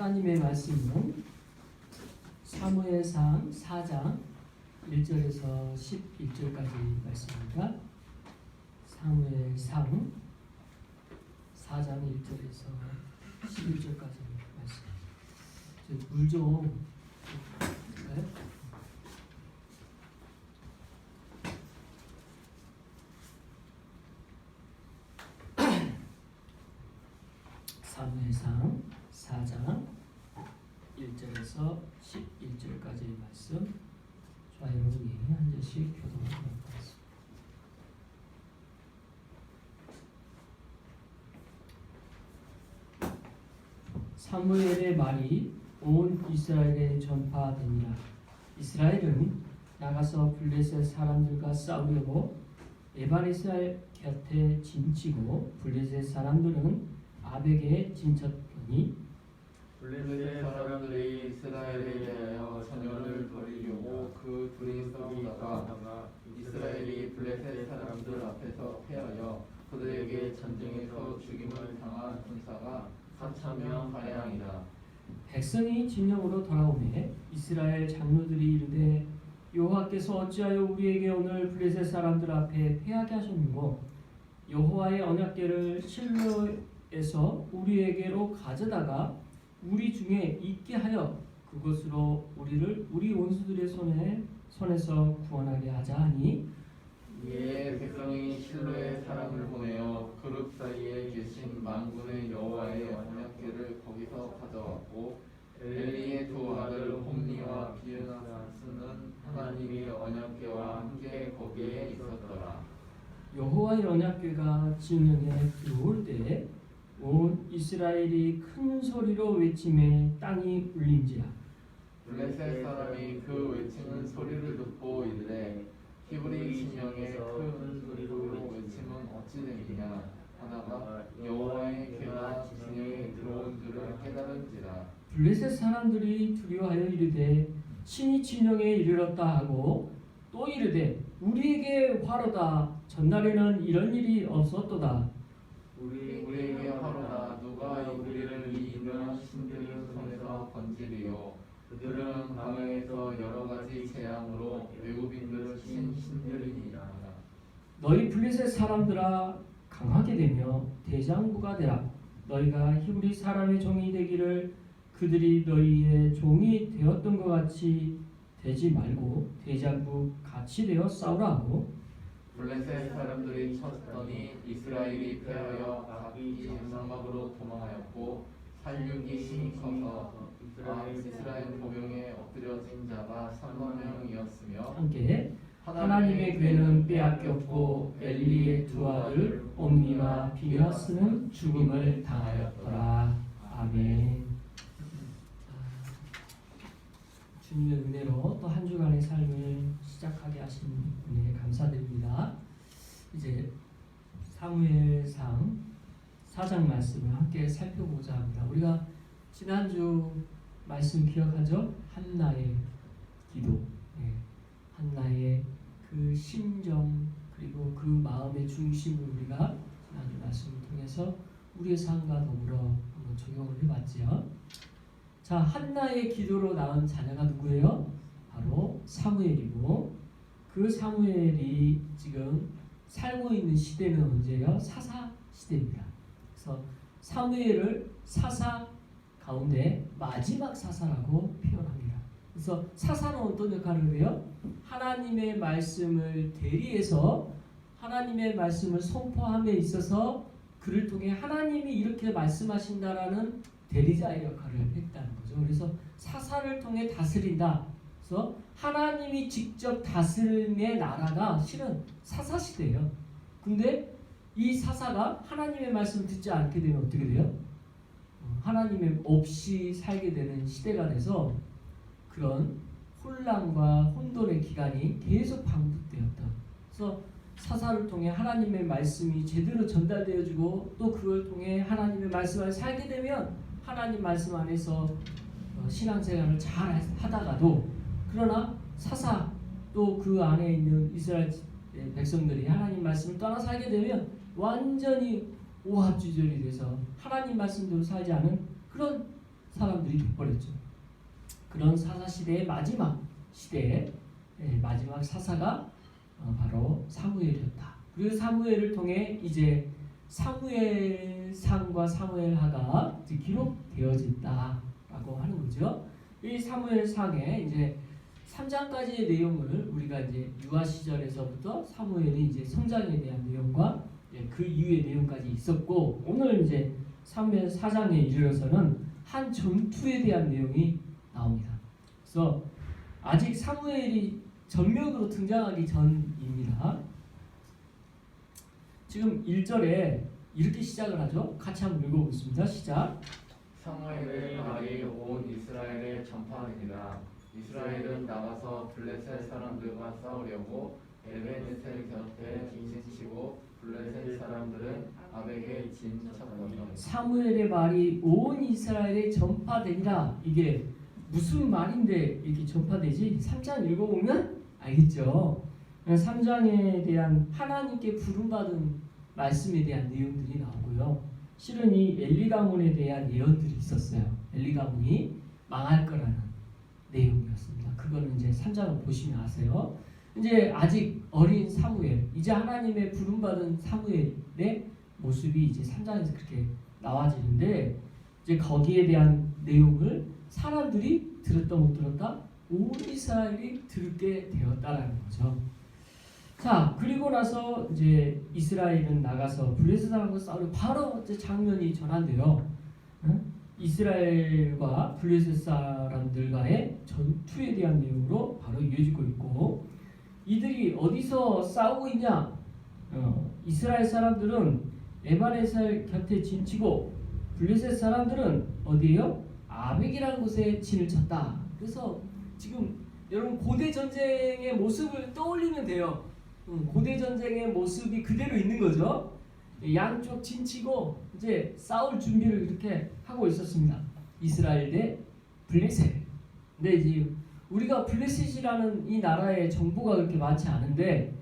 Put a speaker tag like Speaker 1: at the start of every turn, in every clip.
Speaker 1: 하나님의 말씀은 사무엘상 4장 1절에서 11절까지 말씀입니다. 사무엘상 4장 1절에서 11절까지 말씀. 물 좀 볼까요? 사무엘상 4장 1절에서 11절까지의 말씀. 저와 여러분이 한 절씩 교독하도록 하겠습니다. 사무엘의 말이 온 이스라엘에 전파되니라. 이스라엘은 나가서 블레셋 사람들과 싸우려고 에발에셀 곁에 진치고 블레셋 사람들은 아벡에 진쳤더니
Speaker 2: 블레셋 사람들이 이스라엘에 대하여 전열을 벌이려고 그 둘이 싸우다가 이스라엘이 블레셋 사람들 앞에서 패하여 그들에게 전쟁에서 죽임을 당한 군사가 4,000명 가량이라.
Speaker 1: 백성이 진영으로 돌아오매 이스라엘 장로들이 이르되 여호와께서 어찌하여 우리에게 오늘 블레셋 사람들 앞에 패하게 하셨는고 여호와의 언약궤를 실로에서 우리에게로 가져다가 우리 중에 있게 하여 그것으로 우리를 우리 원수들의 손에서 구원하게 하자 하니
Speaker 2: 이에 백성이 실로에 사람을 보내어 그룹 사이에 계신 만군의 여호와의 언약궤를 거기서 가져왔고 엘리의 두 아들 홈니와 비느하스는 하나님의 언약궤와 함께 거기에 있었더라.
Speaker 1: 여호와의 언약궤가 진영에 들어올 때 온 이스라엘이 큰 소리로 외치매 땅이 울린지라.
Speaker 2: 블레셋 사람이 그 외치는 소리를 듣고 이르되 히브리 진영의 큰 소리로 외침은 어찌 되느냐 하다가 여호와의 궤가 진영에 들어온 줄을 깨달은지라.
Speaker 1: 블레셋 사람들이 두려워하여 이르되 신이 진영에 이르렀다 하고 또 이르되 우리에게 화로다. 전날에는 이런 일이 없었도다.
Speaker 2: 우리에게 화로다. 누가 우리를 이 유명한 신들의 손에서 건지리요. 그들은 강에서 여러 가지 재앙으로 외국인들을 친 신들이니라.
Speaker 1: 너희 블레셋 사람들아 강하게 되며 대장부가 되라. 너희가 히브리 사람의 종이 되기를 그들이 너희의 종이 되었던 것 같이 되지 말고 대장부 같이 되어 싸우라 하고
Speaker 2: 블레셋 사람들이 쳤더니 이스라엘이 패하여 각기 장막으로 도망하였고 살육이 심히 커서 이스라엘 보병에 엎드려진 자가 30,000명이었으며
Speaker 1: 함께 하나님의 궤는 빼앗겼고 엘리의 두 아들 옴니와 비느하스는 죽음을 당하였더라. 아멘. 주님의 은혜로 또 한 주간의 삶을 시작하게 하신 은혜에 감사드립니다. 이제 사무엘상 4장 말씀을 함께 살펴보자 합니다. 우리가 지난주 말씀 기억하죠? 한나의 기도, 한나의 그 심정 그리고 그 마음의 중심을 우리가 지난주 말씀을 통해서 우리의 삶과 더불어 한번 적용을 해봤지요. 자, 한나의 기도로 낳은 자녀가 누구예요? 바로 사무엘이고 그 사무엘이 지금 살고 있는 시대는 언제예요? 사사 시대입니다. 그래서 사무엘을 사사 가운데 마지막 사사라고 표현합니다. 그래서 사사는 어떤 역할을 해요? 하나님의 말씀을 대리해서 하나님의 말씀을 선포함에 있어서 그를 통해 하나님이 이렇게 말씀하신다라는 대리자의 역할을 했다는 거죠. 그래서 사사를 통해 다스린다. 그래서 하나님이 직접 다스림의 나라가 실은 사사 시대예요. 근데 이 사사가 하나님의 말씀을 듣지 않게 되면 어떻게 돼요? 하나님의 없이 살게 되는 시대가 돼서 그런 혼란과 혼돈의 기간이 계속 반복되었다. 그래서 사사를 통해 하나님의 말씀이 제대로 전달되어지고 또 그걸 통해 하나님의 말씀 안에 살게 되면 하나님 말씀 안에서 신앙생활을 잘 하다가도 그러나 사사 또 그 안에 있는 이스라엘 백성들이 하나님 말씀을 떠나 살게 되면 완전히 오합지졸이 돼서 하나님 말씀대로 살지 않은 그런 사람들이 돼버렸죠. 그런 사사 시대의 마지막 시대의 마지막 사사가 바로 사무엘이었다. 그리고 사무엘을 통해 이제 사무엘상과 사무엘하가 기록되어진다라고 하는 거죠. 이 사무엘상에 이제 3장까지의 내용을 우리가 이제 유아 시절에서부터 사무엘이 이제 성장에 대한 내용과 그 이후의 내용까지 있었고, 오늘 이제 사무엘 4장에 이르러서는 한 전투에 대한 내용이 나옵니다. 그래서 아직 사무엘이 전면으로 등장하기 전입니다. 지금 1절에 이렇게 시작을 하죠. 같이 한번 읽어보겠습니다. 시작.
Speaker 2: 사무엘의 말이 온 이스라엘에 전파하니라. 이스라엘은 나가서 블레셋 사람들과 싸우려고 에베네셀 곁에 진치고 블레셋 사람들은 아벡에 진쳤더니.
Speaker 1: 사무엘의 말이 온 이스라엘에 전파되니라. 이게 무슨 말인데 이렇게 전파되지? 3장 읽어보면 알겠죠. 3장에 대한 하나님께 부름받은 말씀에 대한 내용들이 나오고요. 실은 이 엘리 가문에 대한 예언들이 있었어요. 엘리 가문이 망할 거라는 내용이었습니다. 그거는 이제 3장을 보시면 아세요. 이제 아직 어린 사무엘, 이제 하나님의 부름받은 사무엘의 모습이 이제 3장에서 그렇게 나와지는데, 이제 거기에 대한 내용을 사람들이 들었다 못 들었다? 온 이스라엘이 들게 되었다라는 거죠. 자, 그리고 나서 이제 이스라엘은 나가서 블레셋 사람과 싸우려 바로 이제 장면이 전환돼요. 이스라엘과 블레셋 사람들과의 전투에 대한 내용으로 바로 이어지고 있고, 이들이 어디서 싸우고 있냐? 이스라엘 사람들은 에바네셀 곁에 진치고 블레셋 사람들은 어디에요? 아벡이라는 곳에 진을 쳤다. 그래서 지금 여러분 고대 전쟁의 모습을 떠올리면 돼요. 고대 전쟁의 모습이 그대로 있는 거죠. 양쪽 진치고 이제 싸울 준비를 이렇게 하고 있었습니다. 이스라엘 대 블레셋. 근데 이제 우리가 블레셋이라는 이 나라의 정보가 그렇게 많지 않은데,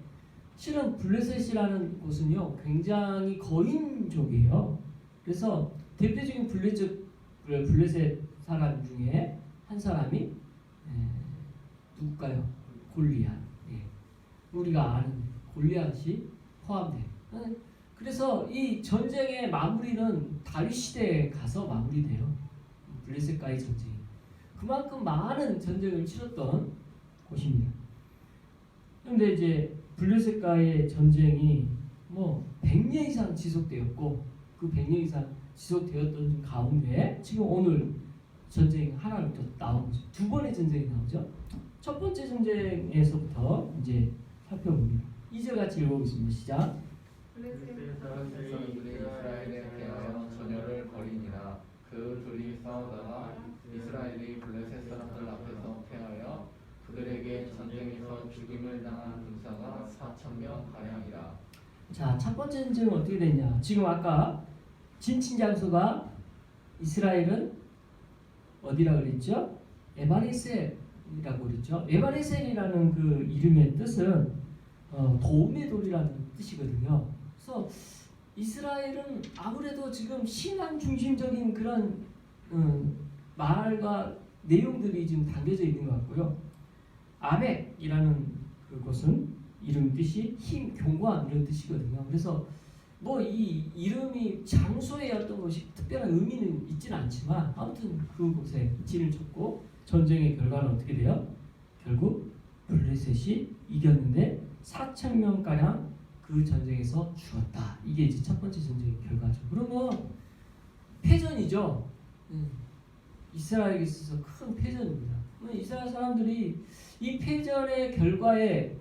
Speaker 1: 실은 블레셋이라는 곳은요 굉장히 거인족이에요. 그래서 대표적인 블레셋 사람 중에 한 사람이 누굴까요? 골리앗. 우리가 아는 골리앗이 포함돼요. 그래서 이 전쟁의 마무리는 다윗 시대에 가서 마무리돼요. 블레셋과의 전쟁이. 그만큼 많은 전쟁을 치렀던 곳입니다. 그런데 이제 블레셋과의 전쟁이 뭐 100년 이상 지속되었고, 그 100년 이상 지속되었던 가운데 지금 오늘 전쟁 하나를 또 나오고 있어요. 두 번의 전쟁이 나오죠. 첫 번째 전쟁에서부터 이제 살펴봅니다. 2절 같이 읽어보겠습니다. 시작.
Speaker 2: 블레셋 사람들이 이스라엘에 대하여 전열을 벌이니라. 그 둘이 싸우다가 이스라엘이 블레셋 사람들 앞에서 패하여 그들에게 전쟁에서 죽임을 당한 군사가 4,000명 가량이라. 자,
Speaker 1: 첫 번째 전쟁은 어떻게 됐냐? 지금 아까 진친 장소가 이스라엘은 어디라 그랬죠? 에바네셀이라고 그랬죠. 에바네셀이라는 그 이름의 뜻은 도움의 돌이라는 뜻이거든요. 그래서 이스라엘은 아무래도 지금 신앙 중심적인 그런 말과 내용들이 지금 담겨져 있는 것 같고요. 아벡이라는 그것은 이름 뜻이 힘, 견고한 이런 뜻이거든요. 그래서 뭐 이 이름이 장소의 어떤 것이 특별한 의미는 있지는 않지만 아무튼 그곳에 진을 쳤고, 전쟁의 결과는 어떻게 돼요? 결국 블레셋이 이겼는데 4,000명가량 그 전쟁에서 죽었다. 이게 이제 첫 번째 전쟁의 결과죠. 그러면 패전이죠. 이스라엘에 있어서 큰 패전입니다. 이스라엘 사람들이 이 패전의 결과에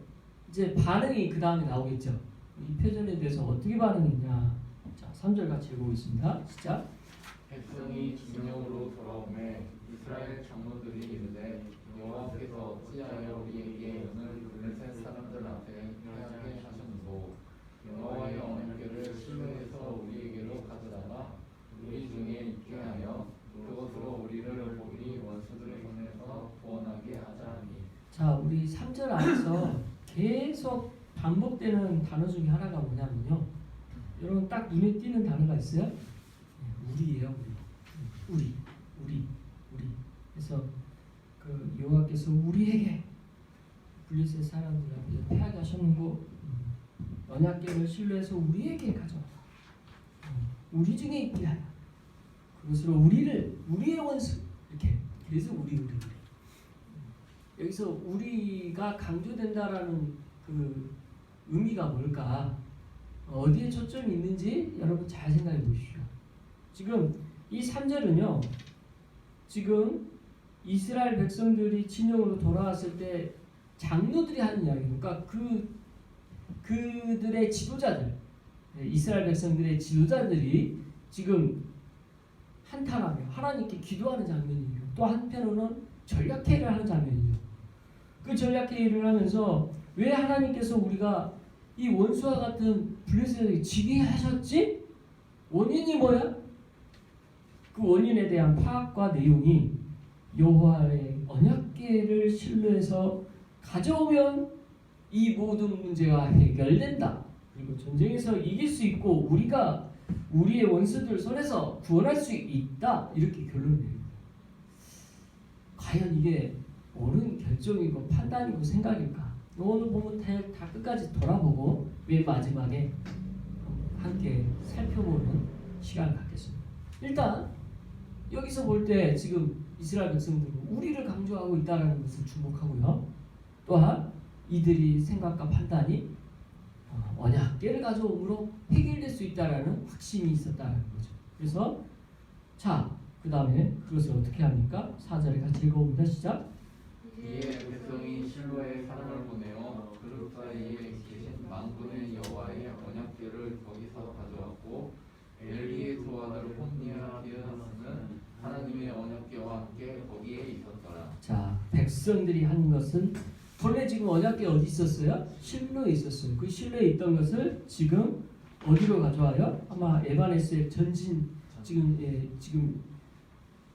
Speaker 1: 이제 반응이 그 다음에 나오겠죠. 이 패전에 대해서 어떻게 반응했냐? 자, 3절 같이 읽어보겠습니다. 시작.
Speaker 2: 백성이 진영으로 돌아오매 이스라엘 장로들이 이르되 여호와께서 어찌하여 우리에게 오늘 블레셋 사람들 앞에 패하게 하셨는고, 여호와의 언약궤를 실로에서 우리에게로 가져다가 우리 중에 있게 하여 그것으로 우리를 우리 원수들의 손에서 구원하게 하자니.
Speaker 1: 자, 우리 3절 안에서 계속 반복되는 단어 중에 하나가 뭐냐면요, 여러분 딱 눈에 띄는 단어가 있어요. 우리예요. 우리. 그래서 그 여호와께서 우리에게 블레셋 사람들에게 패하게 하셨는고 언약궤를 신뢰해서 우리에게 가져와 우리 중에 있게 하여 그것으로 우리의 원수 이렇게 그래서 우리 여기서 우리가 강조된다라는 그 의미가 뭘까? 어디에 초점이 있는지 여러분 잘 생각해 보십시오. 지금 이 3절은요. 지금 이스라엘 백성들이 진영으로 돌아왔을 때 장로들이 하는 이야기예요. 그러니까 그들의 지도자들, 이스라엘 백성들의 지도자들이 지금 한탄하며 하나님께 기도하는 장면이에요. 또 한편으로는 전략회의를 하는 장면이에요. 그 전략회의를 하면서 왜 하나님께서 우리가 이 원수와 같은 블레셋에게 지게 하셨지? 원인이 뭐야? 그 원인에 대한 파악과 내용이 여호와의 언약궤를 신뢰해서 가져오면 이 모든 문제가 해결된다. 그리고 전쟁에서 이길 수 있고 우리가 우리의 원수들 손에서 구원할 수 있다. 이렇게 결론을 내립니다. 과연 이게 옳은 결정이고 판단이고 생각일까? 오늘 보면 다 끝까지 돌아보고 맨 마지막에 함께 살펴보는 시간을 갖겠습니다. 일단 여기서 볼 때 지금 이스라엘 백성들은 우리를 강조하고 있다는 것을 주목하고요. 또한 이들이 생각과 판단이 언약궤를 가져옴으로 해결될 수 있다라는 확신이 있었다는 거죠. 그래서 그 다음에 그것을 어떻게 합니까? 4절에 같이 읽어봅니다. 시작.
Speaker 2: 이에 백성이 실로에 사람을 보내어 그룹 사이에 계신 만군의 여호와의 언약궤를 거기서 가져왔고 엘리의 두 아들 홈니와 비느하스는 하나님의 언약궤와 함께 거기에 있었더라.
Speaker 1: 자, 백성들이 한 것은 본래 지금 언약궤 어디 있었어요? 실로에 있었어요. 그 실로에 있던 것을 지금 어디로 가져와요? 아마 에바네스의 지금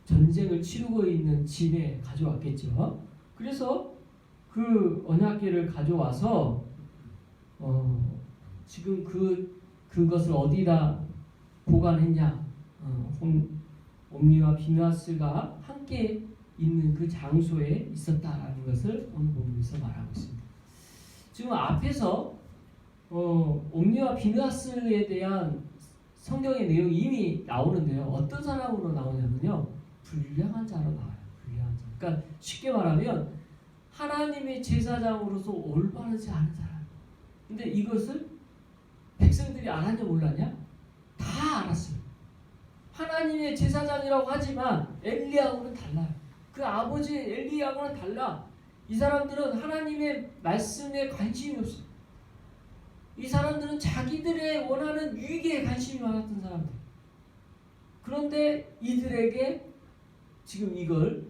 Speaker 1: 전쟁을 치르고 있는 진에 가져왔겠죠. 그래서 그 언약궤를 가져와서 지금 그것을 어디다 보관했냐? 옴니와 비느하스가 함께 있는 그 장소에 있었다라는 것을 오늘 본문에서 말하고 있습니다. 지금 앞에서 옴니와 비느하스에 대한 성경의 내용이 이미 나오는데요. 어떤 사람으로 나오냐면요. 불량한 자로 나와요. 불량한 자. 그러니까 쉽게 말하면 하나님의 제사장으로서 올바르지 않은 사람. 근데 이것을 백성들이 알았냐 몰랐냐? 다 알았어요. 하나님의 제사장이라고 하지만 엘리야하고는 달라요. 그 아버지 엘리야하고는 달라. 이 사람들은 하나님의 말씀에 관심이 없어요. 이 사람들은 자기들의 원하는 유익에 관심이 많았던 사람들. 그런데 이들에게 지금 이걸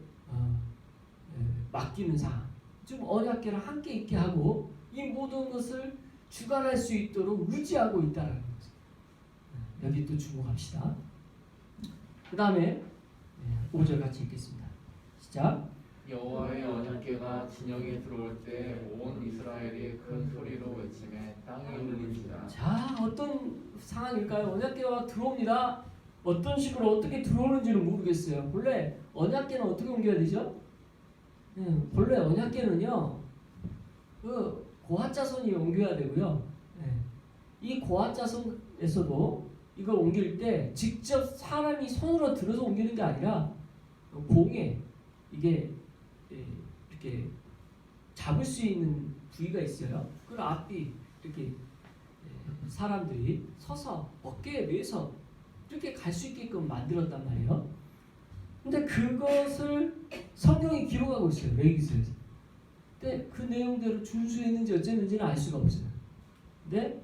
Speaker 1: 맡기는 상황. 좀 언약궤랑 함께 있게 하고 이 모든 것을 주관할 수 있도록 의지하고 있다는 거죠. 여기 또 주목합시다. 그 다음에 5절 같이 읽겠습니다. 시작.
Speaker 2: 여호와의 언약궤가 진영에 들어올 때 온 이스라엘이 큰 소리로 외치매 땅이 울린지라.
Speaker 1: 자, 어떤 상황일까요? 언약궤가 들어옵니다. 어떤 식으로 어떻게 들어오는지는 모르겠어요. 본래 언약궤는 어떻게 옮겨야 되죠? 본래 언약궤는요, 그 고핫 자손이 옮겨야 되고요. 이 고핫 자손에서도 이걸 옮길 때 직접 사람이 손으로 들어서 옮기는 게 아니라 봉에 이게 이렇게 잡을 수 있는 부위가 있어요. 그 앞뒤 이렇게 사람들이 서서 어깨에 매서 이렇게 갈 수 있게끔 만들었단 말이에요. 근데 그것을 성경이 기록하고 있어요. 레위기서에서. 근데 그 내용대로 준수했는지 어쨌는지는 알 수가 없어요. 근데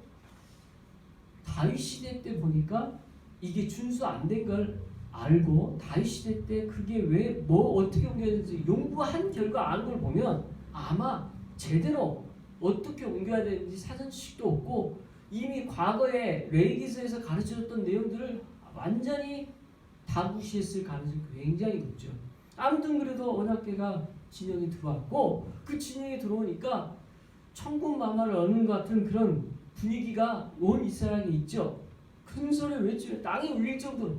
Speaker 1: 다윗 시대 때 보니까 이게 준수 안 된 걸 알고 다윗 시대 때 그게 왜 어떻게 옮겨야 되는지 연구한 결과 아는 걸 보면 아마 제대로 어떻게 옮겨야 되는지 사전 지식도 없고 이미 과거에 레위기서에서 가르쳐줬던 내용들을 완전히 다 무시했을 가능성이 굉장히 높죠. 아무튼 그래도 언약궤가 진영에 들어왔고 그 진영에 들어오니까 천군 만마를 얻는 것 같은 그런 분위기가 온 이스라엘에 있죠. 큰 소리를 외치며 땅이 울릴 정도로.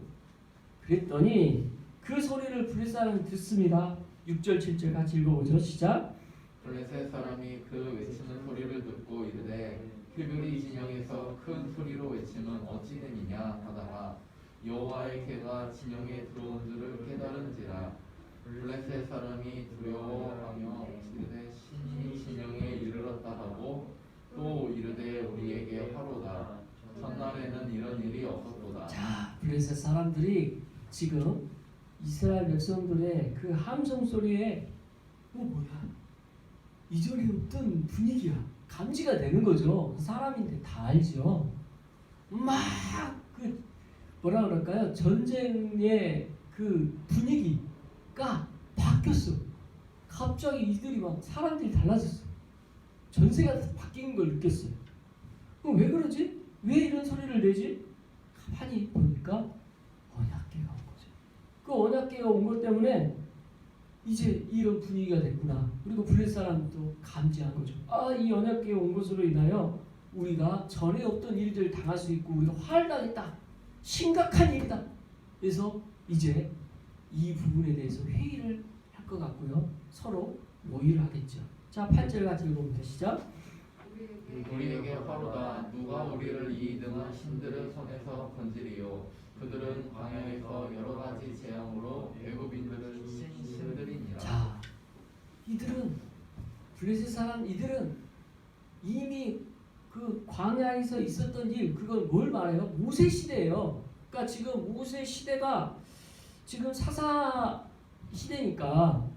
Speaker 1: 그랬더니 그 소리를 블레셋 사람이 듣습니다. 6절 7절 같이 읽어보죠. 시작.
Speaker 2: 블레셋 사람이 그 외치는 소리를 듣고 이르되 히브리 진영에서 큰 소리로 외치면 어찌 됨이냐 하다가 여호와의 개가 진영에 들어온 줄을 깨달은지라. 블레셋 사람이 두려워하며 이르되 신이 진영에 이르렀다 하고 또 이르되 우리에게 화로다. 전날에는 이런 일이 없었도다.
Speaker 1: 자, 블레셋 사람들이 지금 이스라엘 백성들의 그 함성 소리에 뭐야? 이전에 없던 분위기야. 감지가 되는 거죠. 사람인데 다 알죠. 막 그 뭐라 그럴까요? 전쟁의 그 분위기가 바뀌었어. 갑자기 이들이 막 사람들이 달라졌어. 전세가 바뀐 걸 느꼈어요. 그럼 왜 그러지? 왜 이런 소리를 내지? 가만히 보니까 언약궤가 온 거죠. 그 언약궤가 온 것 때문에 이제 이런 분위기가 됐구나. 그리고 블레셋 사람도 감지한 거죠. 아, 이 언약궤가 온 것으로 인하여 우리가 전에 없던 일들을 당할 수 있고 우리가 화를 당했다. 심각한 일이다. 그래서 이제 이 부분에 대해서 회의를 할 것 같고요. 서로 모의를 하겠죠. 자, 8절 같이 읽어봅니다. 시작.
Speaker 2: 우리에게 화로다. 누가 우리를 이 등한 신들의 손에서 건지리요. 그들은 광야에서 여러 가지 재앙으로 애굽인들을 친 신들이니라.
Speaker 1: 자, 이들은 블레셋 사람 이들은 이미 그 광야에서 있었던 일, 그건 뭘 말해요? 모세 시대예요. 그러니까 지금 모세 시대가 지금 사사 시대니까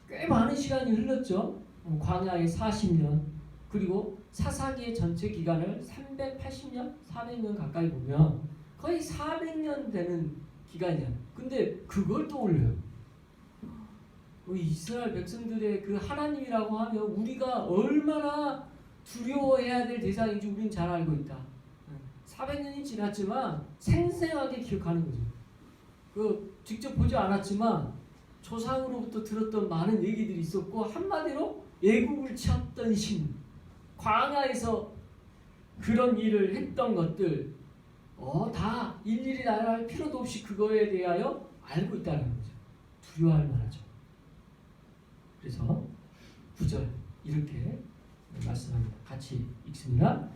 Speaker 1: 꽤 많은 시간이 흘렀죠. 광야에 40년, 그리고 사사기의 전체 기간을 380년, 400년 가까이 보면 거의 400년 되는 기간이야. 근데 그걸 떠올려요. 이스라엘 백성들의 그 하나님이라고 하면 우리가 얼마나 두려워해야 될 대상인지 우리는 잘 알고 있다. 400년이 지났지만 생생하게 기억하는 거죠. 그 직접 보지 않았지만 조상으로부터 들었던 많은 얘기들이 있었고, 한마디로 애국을 치었던 신, 광야에서 그런 일을 했던 것들 다 일일이 나열할 필요도 없이 그거에 대하여 알고 있다는 거죠. 두려워할 만하죠. 그래서 9절 이렇게 말씀합니다. 같이 읽습니다.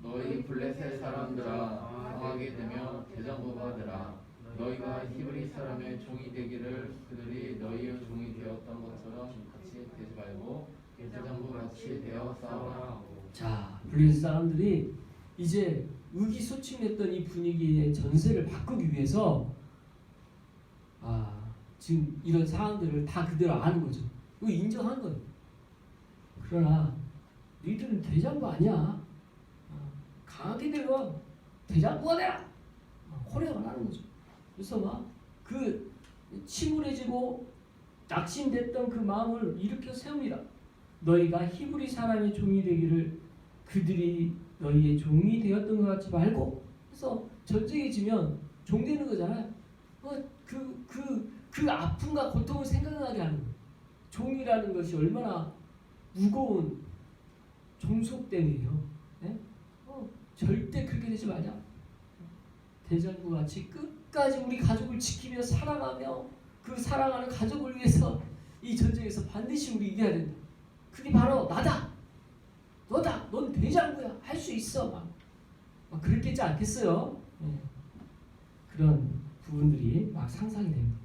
Speaker 2: 너희 블레셋 사람들아, 강하게 되며 대장부가 되라. 너희가 히브리 사람의 종이 되기를 그들이 너희의 종이 되었던 것처럼 같이 되지 말고 대장부 같이 되어 싸우라.
Speaker 1: 자, 블레셋 사람들이 이제 의기소침했던 이 분위기의 전세를 바꾸기 위해서 지금 이런 상황들을 다 그대로 아는 거죠. 이거 인정한 거예요. 그러나 너희들은 대장부 아니야. 강하게 되면 대장부가 되라. 호령을 하는 거죠. 그래서 막 그 침울해지고 낙심됐던 그 마음을 일으켜 세웁니다. 너희가 히브리 사람의 종이 되기를 그들이 너희의 종이 되었던 것 같지 말고. 그래서 전쟁이 지면 종 되는 거잖아요. 그 아픔과 고통을 생각나게 하는 거예요. 종이라는 것이 얼마나 무거운 종속됨이에요. 네? 절대 그렇게 되지 말자. 대장부 같이 끝까지 우리 가족을 지키며 살아가며 그 사랑하는 가족을 위해서 이 전쟁에서 반드시 우리 이겨야 된다. 그게 바로 나다. 너다. 넌 대장부야. 할 수 있어. 막 그랬겠지 않겠어요? 네. 그런 부분들이 막 상상이 됩니다.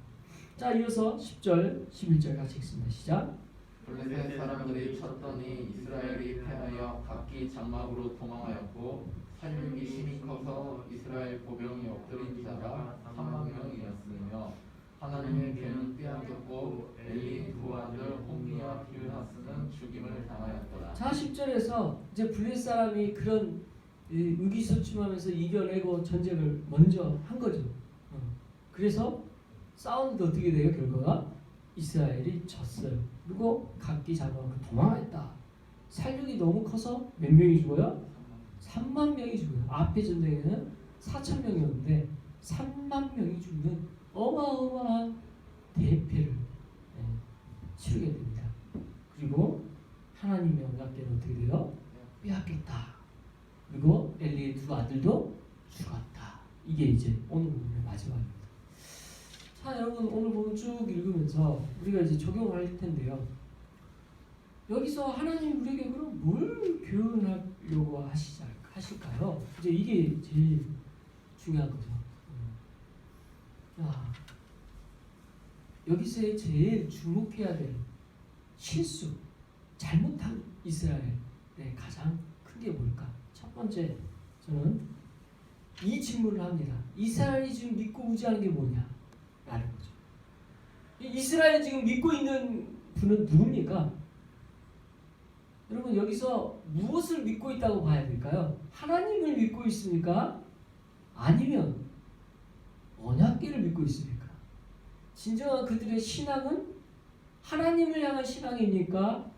Speaker 1: 자, 이어서 10절, 11절 같이 읽습니다. 시작.
Speaker 2: 블레셋 사람들이 쳤더니 이스라엘이 패하여 각기 장막으로 도망하였고 살육이 심히 커서 이스라엘 보병이 엎드린 자가 3만 명이었으며 하나님의 괴는 빼앗겼고 엘리 두 아들 홈리와 비르하스는 죽임을 당하였더라.
Speaker 1: 자, 10절에서 이제 블레셋 사람이 그런 의기소침하면서 이겨내고 전쟁을 먼저 한 거죠. 그래서 싸우는데 어떻게 돼요? 결과가 이스라엘이 졌어요. 그리고 각기 장막으로 도망했다. 살육이 너무 커서 몇 명이 죽어요? 3만 명이 죽어요. 앞에 전쟁에는 4천 명이었는데 3만 명이 죽는 어마어마한 대패를 치르게 됩니다. 그리고 하나님의 언약궤는 어떻게 돼요? 빼앗겼다. 그리고 엘리의 두 아들도 죽었다. 이게 이제 오늘 부분의 마지막입니다. 자, 여러분 오늘 보면 쭉 읽으면서 우리가 이제 적용을 할 텐데요. 여기서 하나님 우리에게 그럼 뭘 교훈하려고 하실까요? 이제 이게 제일 중요한 거죠. 야, 여기서 제일 주목해야 될 실수, 잘못한 이스라엘의 가장 큰 게 뭘까? 첫 번째, 저는 이 질문을 합니다. 이스라엘이 지금 믿고 의지하는 게 뭐냐? 라는 거죠. 이스라엘이 지금 믿고 있는 분은 누굽니까? 여러분 여기서 무엇을 믿고 있다고 봐야 될까요? 하나님을 믿고 있습니까? 아니면 언약궤를 믿고 있습니까? 진정한 그들의 신앙은 하나님을 향한 신앙입니까?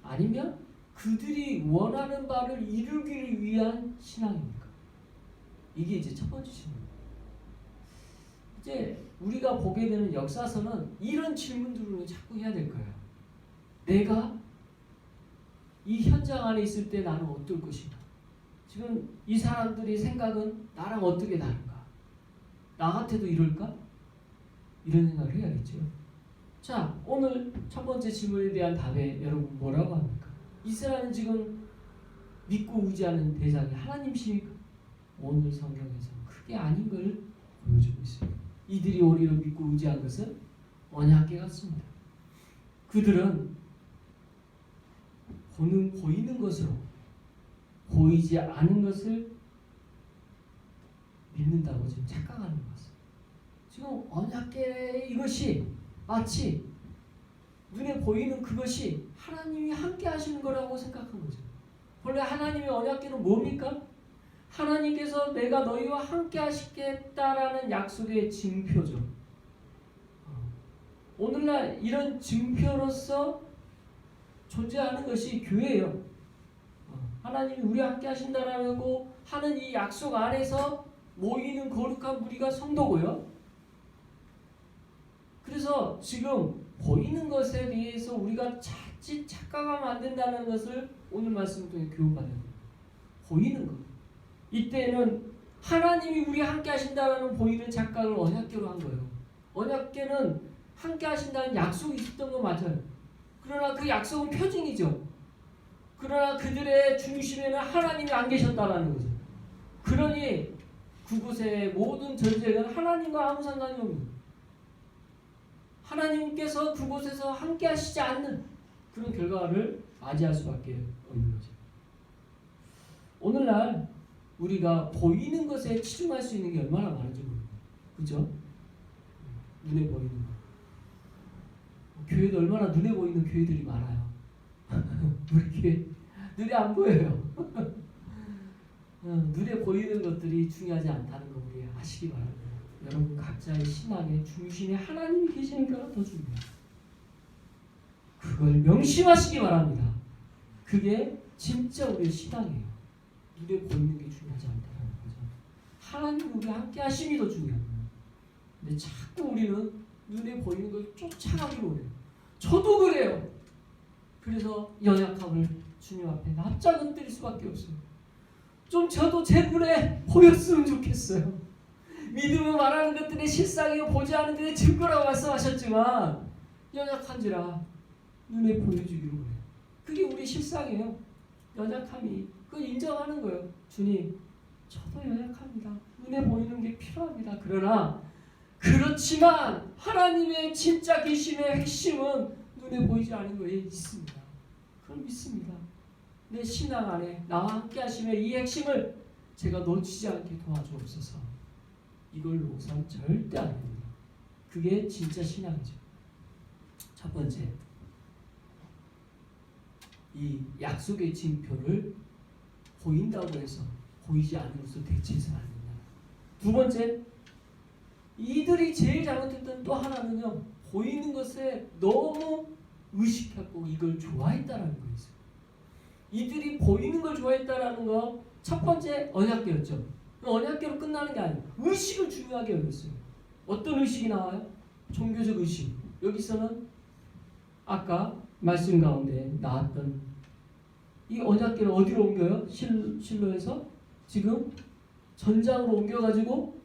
Speaker 1: 아니면 그들이 원하는 바를 이루기를 위한 신앙입니까? 이게 이제 첫 번째 질문입니다. 이제 우리가 보게 되는 역사서는 이런 질문들을 자꾸 해야 될 거예요. 내가 이 현장 안에 있을 때 나는 어떨 것인가? 지금 이 사람들의 생각은 나랑 어떻게 다른가? 나 같아도 이럴까? 이런 생각을 해야겠죠. 자, 오늘 첫 번째 질문에 대한 답에 여러분 뭐라고 합니까? 이스라엘은 지금 믿고 의지하는 대상이 하나님이십니까? 오늘 성경에서 그게 아닌 걸 보여주고 있습니다. 이들이 오히려 믿고 의지한 것은 언약궤 같습니다. 그들은 보이는 것으로 보이지 않은 것을 믿는다고 지금 착각하는 것입니다. 지금 언약궤 이것이 마치 눈에 보이는 그것이 하나님이 함께 하시는 거라고 생각한 거죠. 원래 하나님의 언약궤는 뭡니까? 하나님께서 내가 너희와 함께 하시겠다라는 약속의 증표죠. 오늘날 이런 증표로서 존재하는 것이 교회예요. 하나님이 우리와 함께 하신다라고 하는 이 약속 안에서 모이는 거룩한 무리가 성도고요. 그래서 지금 보이는 것에 대해서 우리가 자칫 착각하면 안 된다는 것을 오늘 말씀 통해 교훈받아야 됩니다. 보이는 것. 이때는 하나님이 우리와 함께 하신다라는 보이는 착각을 언약궤로 한 거예요. 언약궤는 함께 하신다는 약속이 있었던 거 맞아요. 그러나 그 약속은 표징이죠. 그러나 그들의 중심에는 하나님이 안 계셨다라는 거죠. 그러니 그곳의 모든 전쟁은 하나님과 아무 상관이 없는, 하나님께서 그곳에서 함께 하시지 않는 그런 결과를 맞이할 수밖에 없는 거죠. 오늘날 우리가 보이는 것에 치중할 수 있는 게 얼마나 많은지 모릅니다. 그죠? 눈에 보이는 거. 교회도 얼마나 눈에 보이는 교회들이 많아요. 우리 교회 눈에 안 보여요. 눈에 보이는 것들이 중요하지 않다는 거 우리 아시기 바랍니다. 여러분 각자의 신앙의 중심에 하나님이 계시니까 더 중요해요. 그걸 명심하시기 바랍니다. 그게 진짜 우리의 신앙이에요. 눈에 보이는 게 중요하지 않다는 거죠. 하나님 우리 함께 하심이 더 중요합니다. 근데 자꾸 우리는 눈에 보이는 걸 쫓아가기로 해요. 저도 그래요. 그래서 연약함을 주님 앞에 납작 엎드릴 수밖에 없어요. 좀 저도 제 눈에 보였으면 좋겠어요. 믿음을 말하는 것들의 실상이요 보지 않은 것의 증거라고 말씀하셨지만 연약한지라 눈에 보여주기로 해요. 그게 우리 실상이에요. 연약함이 그걸 인정하는 거예요. 주님 저도 연약합니다. 눈에 보이는 게 필요합니다. 그러나 그렇지만 하나님의 진짜 계심의 핵심은 눈에 보이지 않은 거에 있습니다. 그걸 믿습니다. 내 신앙 안에 나와 함께 하심의 이 핵심을 제가 놓치지 않게 도와주옵소서. 이걸 놓으선 절대 안 됩니다. 그게 진짜 신앙이죠. 첫 번째, 이 약속의 징표를 보인다고 해서 보이지 않는 것으로 대체해서는 안 된다. 두 번째, 이들이 제일 잘못했던 또 하나는요, 보이는 것에 너무 의식하고 이걸 좋아했다라는 거였어요. 이들이 보이는 걸 좋아했다라는 거 첫 번째 언약궤였죠. 언약궤로 끝나는 게 아니에요. 의식을 중요하게 여겼어요. 어떤 의식이 나와요? 종교적 의식. 여기서는 아까 말씀 가운데 나왔던 이 언약궤를 어디로 옮겨요? 실로에서 지금 전장으로 옮겨가지고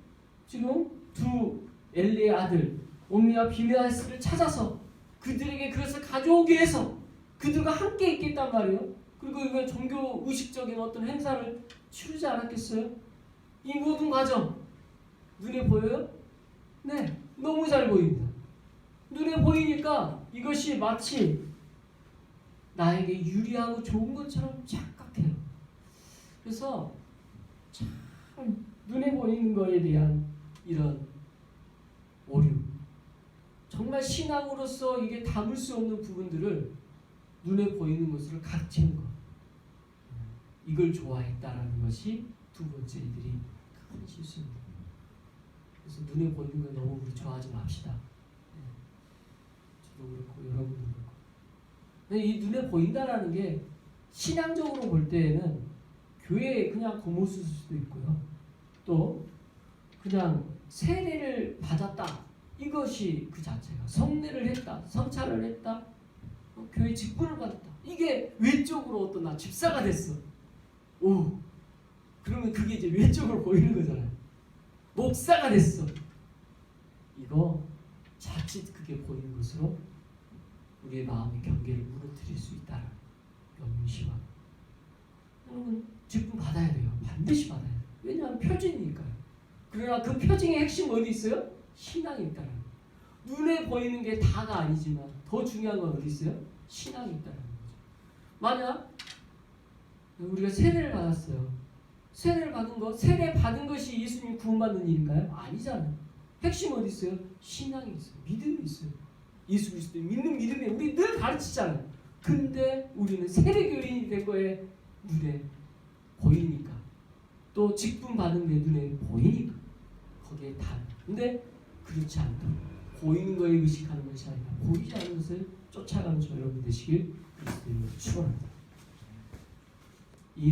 Speaker 1: 지금 두 엘리의 아들 옴니와 비느하스를 찾아서 그들에게 그것을 가져오기 위해서 그들과 함께 있겠단 말이에요. 그리고 이건 종교 의식적인 어떤 행사를 치르지 않았겠어요? 이 모든 과정 눈에 보여요? 네, 너무 잘 보입니다. 눈에 보이니까 이것이 마치 나에게 유리하고 좋은 것처럼 착각해요. 그래서 참 눈에 보이는 거에 대한 이런 오류, 정말 신앙으로서 이게 담을 수 없는 부분들을 눈에 보이는 것으로 가르치는 것, 이걸 좋아했다라는 것이 두 번째 이들이 큰 실수입니다. 그래서 눈에 보이는 걸 너무 우리 좋아하지 맙시다. 저도 그렇고 여러분도 그렇고. 근데 이 눈에 보인다라는 게 신앙적으로 볼 때에는 교회에 그냥 고모쓸 수도 있고요. 또 그냥 세례를 받았다, 이것이 그 자체가 성례를 했다, 성찬을 했다, 교회 직분을 받았다, 이게 외적으로 어떤 나 집사가 됐어. 오, 그러면 그게 이제 외적으로 보이는 거잖아요. 목사가 됐어. 이거 자칫 그게 보이는 것으로 우리의 마음의 경계를 무너뜨릴 수 있다는 명심합니다. 여러분 직분 받아야 돼요. 반드시 받아야 돼요. 왜냐하면 표징이니까요. 그러나 그 표징의 핵심 어디 있어요? 신앙이 있다는 거예요. 눈에 보이는 게 다가 아니지만 더 중요한 건 어디 있어요? 신앙이 있다는 거죠. 만약 우리가 세례를 받았어요. 세례를 받은 거, 세례 받은 것이 예수님 구원받는 일인가요? 아니잖아요. 핵심 어디 있어요? 신앙이 있어요. 믿음이 있어요. 예수 그리스도 믿는 믿음이 우리 늘 가르치잖아요. 근데 우리는 세례교인이 된 거에 눈에 보이니까, 또 직분 받은 게 눈에 보이니까 거기에 다. 근데 그렇지 않도록 보이는 거에 의식하는 것이 아니라 보이지 않는 것을 쫓아가는 저 여러분 되시길 그리스도인으로 축원합니다.